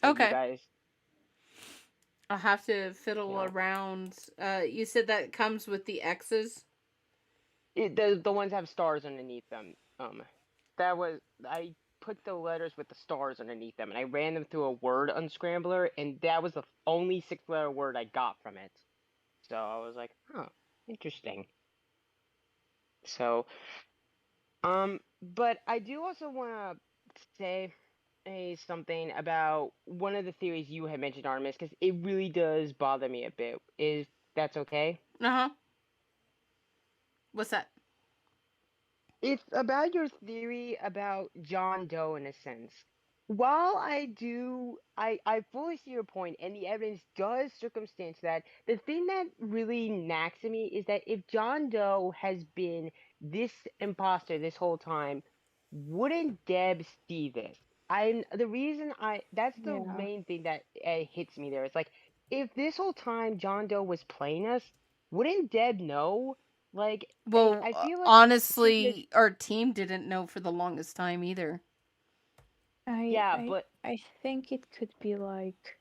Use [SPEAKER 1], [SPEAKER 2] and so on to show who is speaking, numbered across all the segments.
[SPEAKER 1] with you
[SPEAKER 2] Okay.
[SPEAKER 1] guys.
[SPEAKER 2] I'll have to fiddle
[SPEAKER 1] Yeah.
[SPEAKER 2] around. You said that comes with the X's?
[SPEAKER 1] The ones that have stars underneath them. That was I put the letters with the stars underneath them, and I ran them through a word unscrambler, and that was the only six-letter word I got from it. So I was like, huh, interesting. So, but I do also want to say something about one of the theories you had mentioned, Artemis, because it really does bother me a bit. Is that's okay?
[SPEAKER 2] Uh huh. What's that?
[SPEAKER 1] It's about your theory about John Doe in a sense. While I fully see your point, and the evidence does circumstance that, the thing that really knacks at me is that if John Doe has been this imposter this whole time, wouldn't Deb see this? The reason that's the
[SPEAKER 3] Yeah.
[SPEAKER 1] main thing that hits me there. It's like, if this whole time John Doe was playing us, wouldn't Deb know? Like,
[SPEAKER 2] Well,
[SPEAKER 1] I feel like she just
[SPEAKER 2] honestly, our team didn't know for the longest time either.
[SPEAKER 3] I
[SPEAKER 1] yeah,
[SPEAKER 3] I
[SPEAKER 1] but
[SPEAKER 3] I think it could be like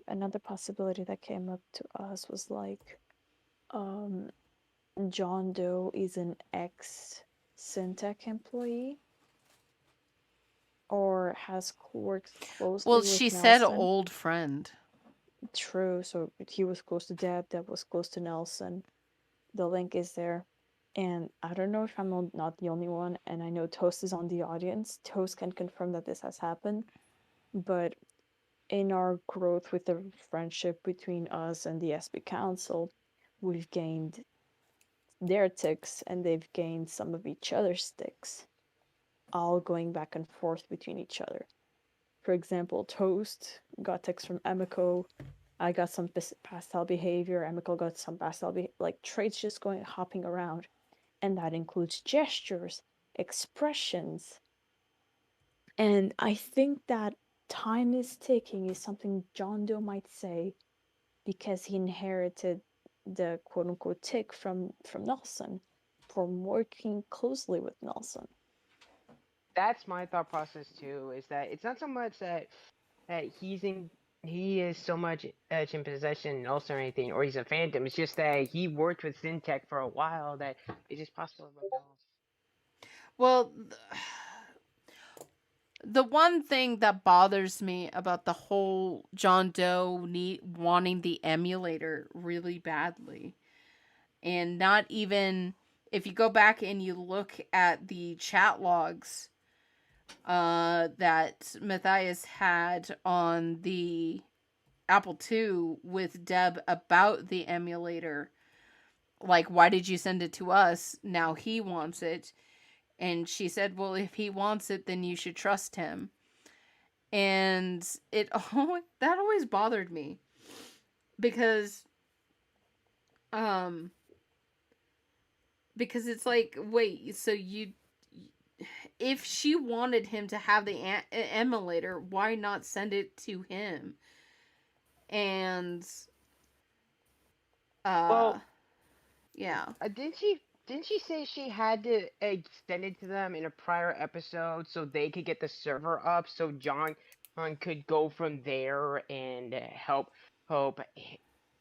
[SPEAKER 3] another possibility that came up to us was like um John Doe is an ex Syntech employee or has worked
[SPEAKER 2] Well,
[SPEAKER 3] closely with
[SPEAKER 2] she said
[SPEAKER 3] Nelson.
[SPEAKER 2] old friend.
[SPEAKER 3] True, so he was close to Deb, Deb was close to Nelson. The link is there. And I don't know if I'm not the only one, and I know Toast is on the audience. Toast can confirm that this has happened. But in our growth with the friendship between us and the SB Council, we've gained their ticks and they've gained some of each other's ticks, all going back and forth between each other. For example, Toast got ticks from Emiko. I got some pastel behavior. Emiko got some pastel like traits just going hopping around, and that includes gestures, expressions, and I think that time is ticking is something John Doe might say because he inherited the quote unquote tick from Nelson, from working closely with Nelson.
[SPEAKER 1] that's my thought process too. Is that it's not so much that he is so much in possession also or anything, or he's a phantom. It's just that he worked with Syntech for a while. That it's just possible.
[SPEAKER 2] Well, the one thing that bothers me about the whole John Doe wanting the emulator really badly, and not even if you go back and you look at the chat logs that Matthias had on the Apple II with Deb about the emulator, like, why did you send it to us? Now he wants it. And she said, well, if he wants it, then you should trust him. And that always bothered me because um because it's like, wait, so you, if she wanted him to have the emulator, why not send it to him? And uh
[SPEAKER 1] Well,
[SPEAKER 2] yeah.
[SPEAKER 1] didn't she say she had to extend it to them in a prior episode so they could get the server up so John could go from there and help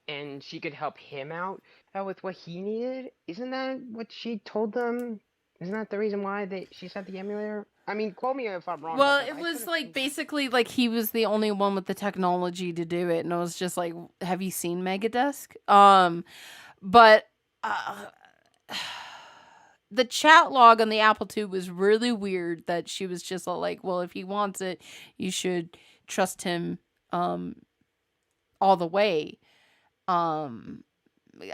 [SPEAKER 1] and she could help him out with what he needed? Isn't that what she told them? Isn't that the reason why she sent the emulator? I mean, quote me if I'm wrong about
[SPEAKER 2] Well,
[SPEAKER 1] that,
[SPEAKER 2] it
[SPEAKER 1] but I could
[SPEAKER 2] was
[SPEAKER 1] have
[SPEAKER 2] like
[SPEAKER 1] seen that.
[SPEAKER 2] basically like he was the only one with the technology to do it, and I was just like, have you seen Megadesk? But uh, the chat log on the Apple II was really weird that she was just like, well, if he wants it, you should trust him um all the way. Um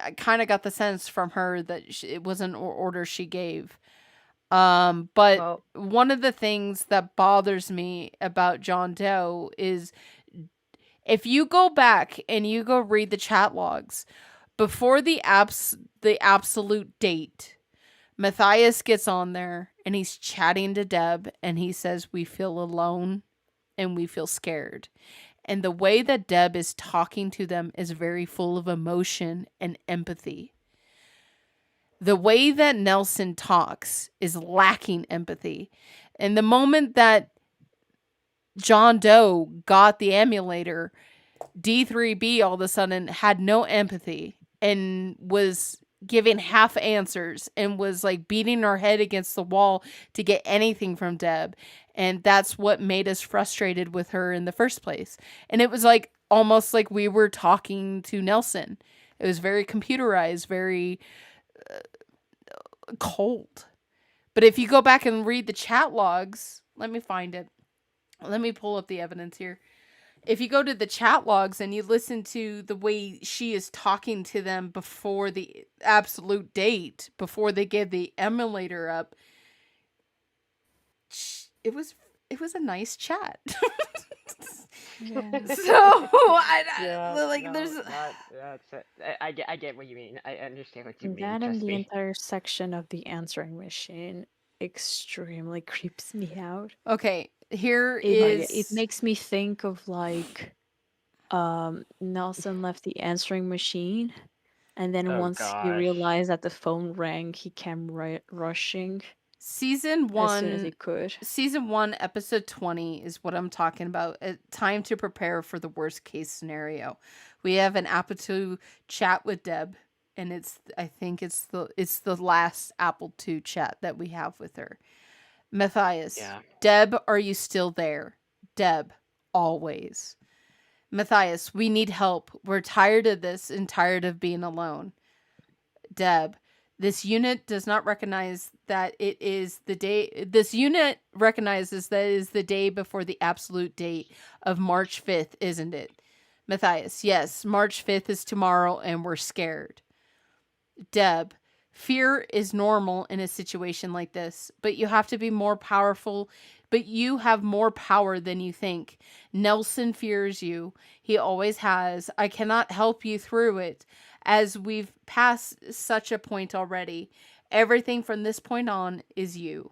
[SPEAKER 2] I kind of got the sense from her that it was an order she gave. But
[SPEAKER 1] Well,
[SPEAKER 2] one of the things that bothers me about John Doe is if you go back and you go read the chat logs before the absolute date, Matthias gets on there and he's chatting to Deb and he says we feel alone and we feel scared. And the way that Deb is talking to them is very full of emotion and empathy. The way that Nelson talks is lacking empathy. And the moment that John Doe got the emulator, D3B all of a sudden had no empathy and was giving half answers and was like beating her head against the wall to get anything from Deb. And that's what made us frustrated with her in the first place. And it was like almost like we were talking to Nelson. It was very computerized, very cold. But if you go back and read the chat logs, let me find it. Let me pull up the evidence here. If you go to the chat logs and you listen to the way she is talking to them before the absolute date, before they give the emulator up, it was a nice chat.
[SPEAKER 3] Yeah.
[SPEAKER 2] So
[SPEAKER 1] there's that's it. I get what you mean. I understand what you mean.
[SPEAKER 3] That and
[SPEAKER 1] Trust
[SPEAKER 3] the
[SPEAKER 1] me.
[SPEAKER 3] entire section of the answering machine extremely creeps me out.
[SPEAKER 2] Okay, here
[SPEAKER 3] It
[SPEAKER 2] is
[SPEAKER 3] makes me think of like Nelson left the answering machine, and then
[SPEAKER 1] Oh
[SPEAKER 3] once he
[SPEAKER 1] gosh.
[SPEAKER 3] realized that the phone rang, he came rushing
[SPEAKER 2] season
[SPEAKER 3] as soon as he
[SPEAKER 2] 1.
[SPEAKER 3] could.
[SPEAKER 2] Season 1, episode 20 is what I'm talking about. Time to prepare for the worst case scenario. We have an Apple II chat with Deb, and I think it's the last Apple II chat that we have with her. Matthias,
[SPEAKER 1] Yeah.
[SPEAKER 2] Deb, are you still there? Deb, always. Matthias, we need help. We're tired of this and tired of being alone. Deb, this unit does not recognize that it is the day. This unit recognizes that it is the day before the absolute date of March 5th, isn't it? Matthias, yes, March 5th is tomorrow and we're scared. Deb, fear is normal in a situation like this, but you have to be more powerful. But you have more power than you think. Nelson fears you. He always has. I cannot help you through it, as we've passed such a point already. Everything from this point on is you.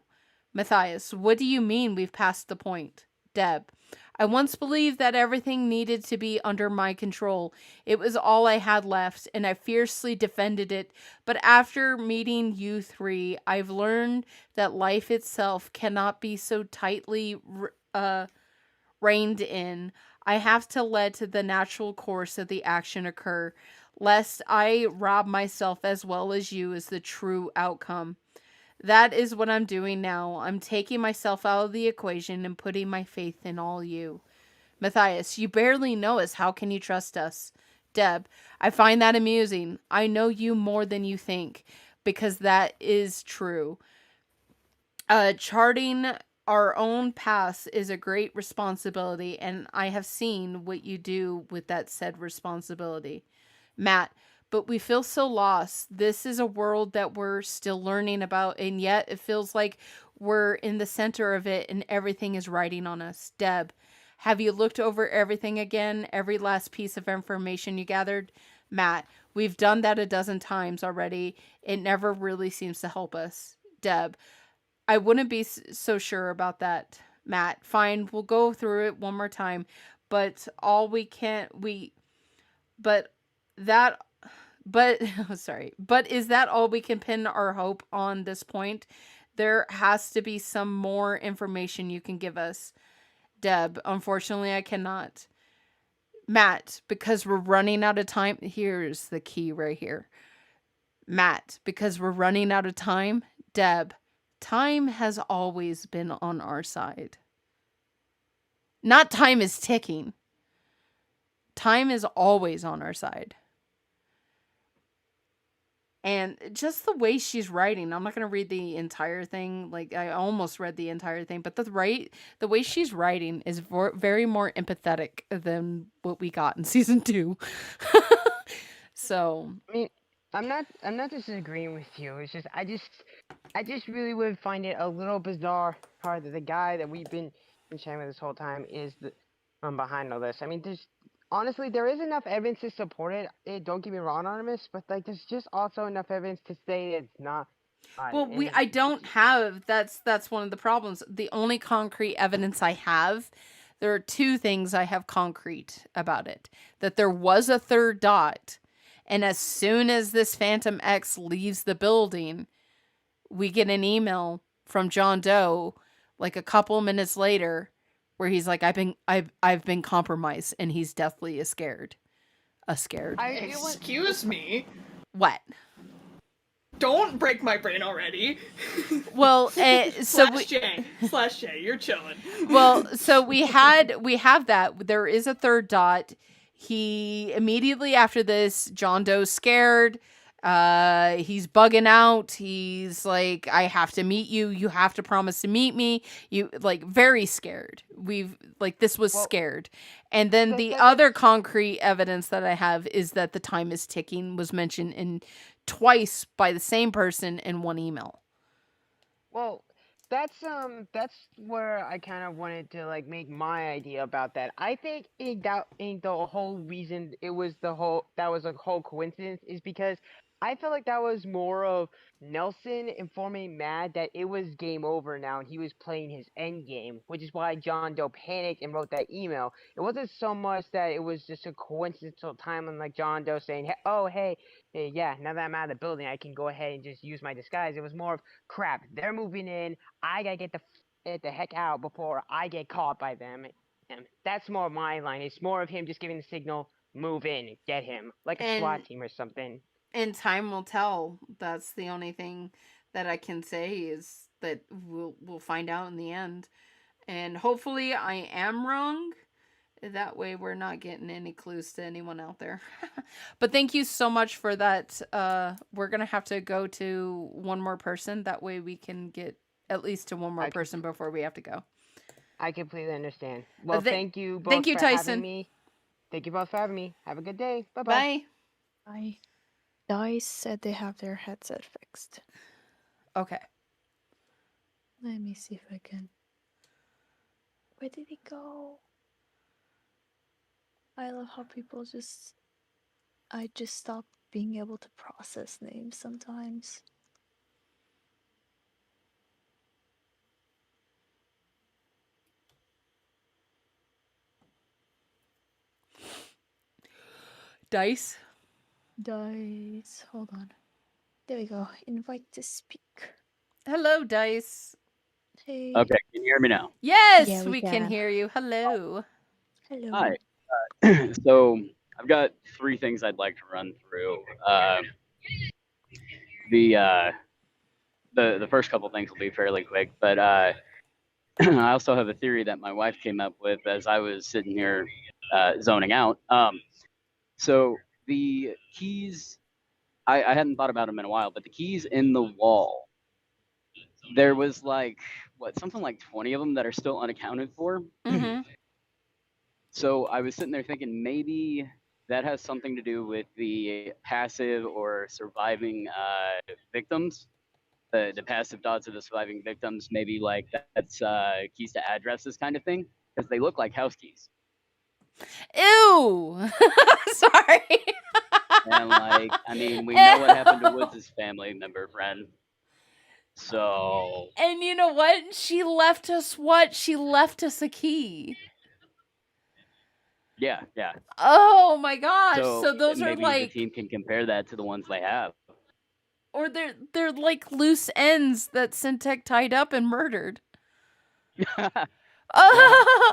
[SPEAKER 2] Matthias, what do you mean we've passed the point? Deb, I once believed that everything needed to be under my control. It was all I had left, and I fiercely defended it. But after meeting you three, I've learned that life itself cannot be so tightly reined in. I have to let the natural course of the action occur, lest I rob myself as well as you as the true outcome. That is what I'm doing now. I'm taking myself out of the equation and putting my faith in all you. Matthias, you barely know us. How can you trust us? Deb, I find that amusing. I know you more than you think, because that is true. Charting our own paths is a great responsibility, and I have seen what you do with that said responsibility. Matt, but we feel so lost. This is a world that we're still learning about, and yet it feels like we're in the center of it and everything is riding on us. Deb, have you looked over everything again? Every last piece of information you gathered? Matt, we've done that a dozen times already. It never really seems to help us. Deb, I wouldn't be so sure about that. Matt, fine, we'll go through it one more time, but all we can't, but that but sorry, but is that all we can pin our hope on this point? There has to be some more information you can give us. Deb, unfortunately I cannot. Matt, because we're running out of time. Here's the key right here. Matt, because we're running out of time. Deb, time has always been on our side. Not time is ticking. Time is always on our side. And just the way she's writing, I'm not going to read the entire thing. Like, I almost read the entire thing, but the way she's writing is very more empathetic than what we got in season 2. So,
[SPEAKER 1] I mean, I'm not disagreeing with you. It's just I just really would find it a little bizarre how the guy that we've been chatting with this whole time is the behind all this. I mean, there's honestly there is enough evidence to support it. Don't get me wrong, Anonymous, but like there's just also enough evidence to say it's not.
[SPEAKER 2] well, I don't have, that's one of the problems. The only concrete evidence I have, there are two things I have concrete about it. That there was a third dot, and as soon as this Phantom X leaves the building, we get an email from John Doe like a couple minutes later where he's like, I've been compromised, and he's deathly scared. Scared.
[SPEAKER 1] I feel like
[SPEAKER 4] Excuse me.
[SPEAKER 2] What?
[SPEAKER 4] Don't break my brain already.
[SPEAKER 2] Well, so
[SPEAKER 4] slash J, you're chilling.
[SPEAKER 2] well, so we have that. There is a third dot. He immediately after this, John Doe's scared. He's bugging out. He's like, I have to meet you. You have to promise to meet me. You like very scared. This was scared. And then the other concrete evidence that I have is that the time is ticking was mentioned in twice by the same person in one email.
[SPEAKER 1] Well, that's where I kind of wanted to like make my idea about that. I think the whole reason it was that was a whole coincidence is because I felt like that was more of Nelson informing Matt that it was game over now and he was playing his end game, which is why John Doe panicked and wrote that email. It wasn't so much that it was just a coincidental time on like John Doe saying, "Oh hey, yeah, now that I'm out of the building, I can go ahead and just use my disguise." It was more of crap. They're moving in. I gotta get the heck out before I get caught by them. And that's more my line. It's more of him just giving the signal, move in, get him, like a SWAT team or something.
[SPEAKER 2] And time will tell. That's the only thing that I can say is that we'll find out in the end. And hopefully I am wrong. That way we're not getting any clues to anyone out there. But thank you so much for that. We're going to have to go to one more person. That way we can get at least to one more person before we have to go.
[SPEAKER 1] I completely understand. Well, thank you both
[SPEAKER 2] thank you,
[SPEAKER 1] for
[SPEAKER 2] Tyson.
[SPEAKER 1] having me. Thank you both for having me. Have a good day. Bye-bye.
[SPEAKER 2] Bye.
[SPEAKER 3] Bye. Dice said they have their headset fixed.
[SPEAKER 2] Okay.
[SPEAKER 3] Let me see if I can. Where did he go? I love how people I just stop being able to process names sometimes.
[SPEAKER 2] Dice.
[SPEAKER 3] Hold on. There we go. Invite to speak.
[SPEAKER 2] Hello, Dice.
[SPEAKER 3] Hey.
[SPEAKER 5] Okay, can you hear me now?
[SPEAKER 2] Yes,
[SPEAKER 3] Yeah, we
[SPEAKER 2] can hear you. Hello.
[SPEAKER 3] Hello.
[SPEAKER 5] Hi. So I've got 3 things I'd like to run through. The first couple things will be fairly quick, but I also have a theory that my wife came up with as I was sitting here zoning out. So the keys, I hadn't thought about them in a while, but the keys in the wall, there was like, something like 20 of them that are still unaccounted for.
[SPEAKER 2] Mm-hmm.
[SPEAKER 5] So I was sitting there thinking maybe that has something to do with the passive or surviving victims, the passive dots of the surviving victims. Maybe like that's keys to addresses kind of thing, because they look like house keys.
[SPEAKER 2] Ew. Sorry.
[SPEAKER 5] And like, I mean, we know what happened to Woods' family member friend. So.
[SPEAKER 2] And you know what? She left us what? She left us a key.
[SPEAKER 5] Yeah.
[SPEAKER 2] Oh my gosh! So those are
[SPEAKER 5] maybe
[SPEAKER 2] like
[SPEAKER 5] the team can compare that to the ones they have.
[SPEAKER 2] Or they're like loose ends that Syntech tied up and murdered. Oh,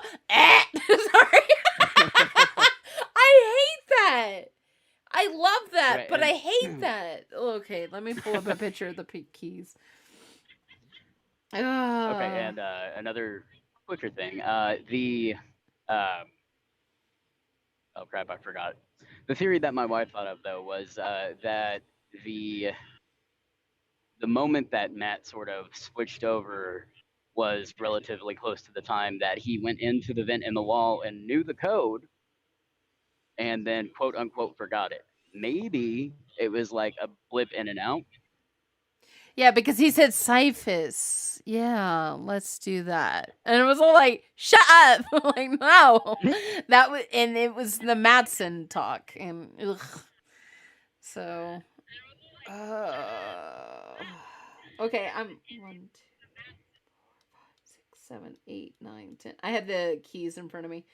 [SPEAKER 2] sorry. I hate that. I love that,
[SPEAKER 5] Right,
[SPEAKER 2] but I hate that. Okay, let me pull up a picture of the keys.
[SPEAKER 5] Okay, and another quicker thing. Oh crap, I forgot. The theory that my wife thought of though was that the moment that Matt sort of switched over was relatively close to the time that he went into the vent in the wall and knew the code and then quote unquote forgot it. Maybe it was like a blip in and out.
[SPEAKER 2] Yeah, because he said Cyphus. Yeah, let's do that. And it was all like, shut up. Like, no. That was, and it was the Madsen talk. And ugh. So okay, I'm 1, 2, 3, 4, 5, 6, 7, 8, 9, 10. I had the keys in front of me.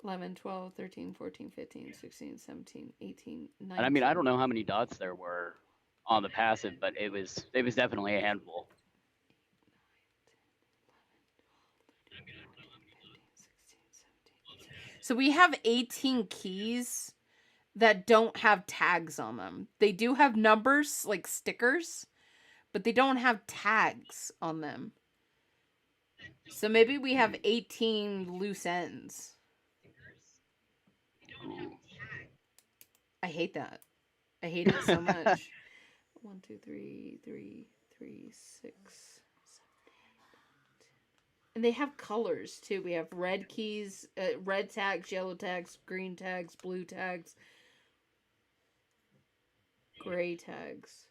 [SPEAKER 2] 11, 12, 13, 14, 15, 16, 17, 18, 19.
[SPEAKER 5] And I mean, I don't know how many dots there were on the passive, but it was definitely a handful.
[SPEAKER 2] So we have 18 keys that don't have tags on them. They do have numbers, like stickers, but they don't have tags on them. So maybe we have 18 loose ends. I hate that. I hate it so much. 1, 2, 3, 6. And they have colors too. We have red keys, red tags, yellow tags, green tags, blue tags, gray tags.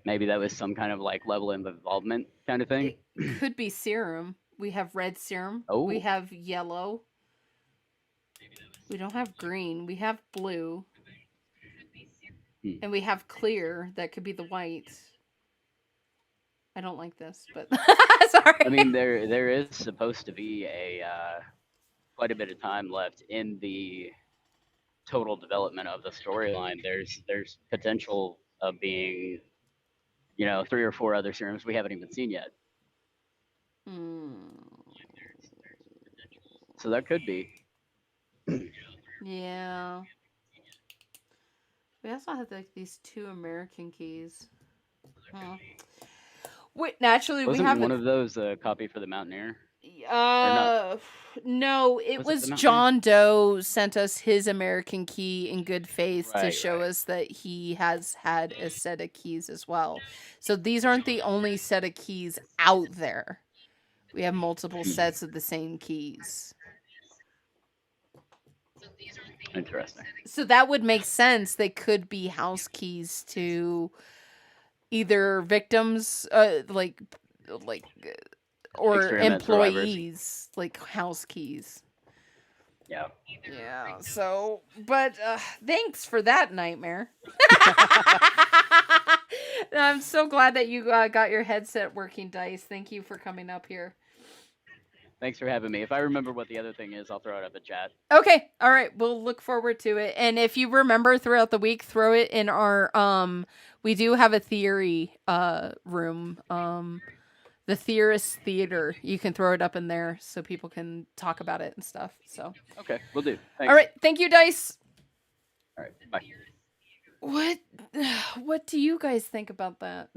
[SPEAKER 5] Maybe that was some kind of like level of involvement kind of thing.
[SPEAKER 2] It could be serum. We have red serum.
[SPEAKER 5] Oh.
[SPEAKER 2] We have yellow. We don't have green. We have blue. And we have clear. That could be the white. I don't like this, but sorry.
[SPEAKER 5] I mean, there is supposed to be a quite a bit of time left in the total development of the storyline. There's potential of being, 3 or 4 other serums we haven't even seen yet. So that could be.
[SPEAKER 2] Yeah. We also have like these 2 American keys. Huh. Wait, naturally
[SPEAKER 5] Wasn't
[SPEAKER 2] we have
[SPEAKER 5] one of those a copy for the Mountaineer?
[SPEAKER 2] No, it
[SPEAKER 5] Was it
[SPEAKER 2] was
[SPEAKER 5] the
[SPEAKER 2] John Doe sent us his American key in good faith to
[SPEAKER 5] Right,
[SPEAKER 2] show
[SPEAKER 5] right.
[SPEAKER 2] us that he has had a set of keys as well. So these aren't the only set of keys out there. We have multiple sets of the same keys.
[SPEAKER 5] Interesting.
[SPEAKER 2] So that would make sense. They could be house keys to either victims, or
[SPEAKER 5] Experiment survivors.
[SPEAKER 2] employees, like house keys.
[SPEAKER 5] Yeah.
[SPEAKER 2] Yeah. So, but thanks for that, Nightmare. I'm so glad that you got your headset working, Dice. Thank you for coming up here.
[SPEAKER 5] Thanks for having me. If I remember what the other thing is, I'll throw it up in chat.
[SPEAKER 2] Okay. All right. We'll look forward to it. And if you remember throughout the week, throw it in our we do have a theory room. The Theorist Theater. You can throw it up in there so people can talk about it and stuff. So
[SPEAKER 5] Okay, we'll do. Thanks.
[SPEAKER 2] all right. Thank you, Dice.
[SPEAKER 5] All right. Bye.
[SPEAKER 2] What do you guys think about that?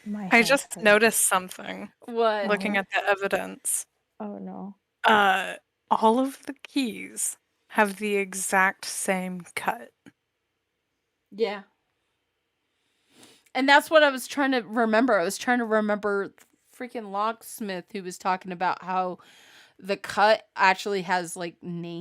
[SPEAKER 3] My
[SPEAKER 6] I
[SPEAKER 3] head
[SPEAKER 6] just
[SPEAKER 3] hurts.
[SPEAKER 6] noticed something
[SPEAKER 2] What?
[SPEAKER 6] looking at the evidence.
[SPEAKER 3] Oh no.
[SPEAKER 6] All of the keys have the exact same cut.
[SPEAKER 2] Yeah. And that's what I was trying to remember. I was trying to remember freaking Locksmith who was talking about how the cut actually has like names.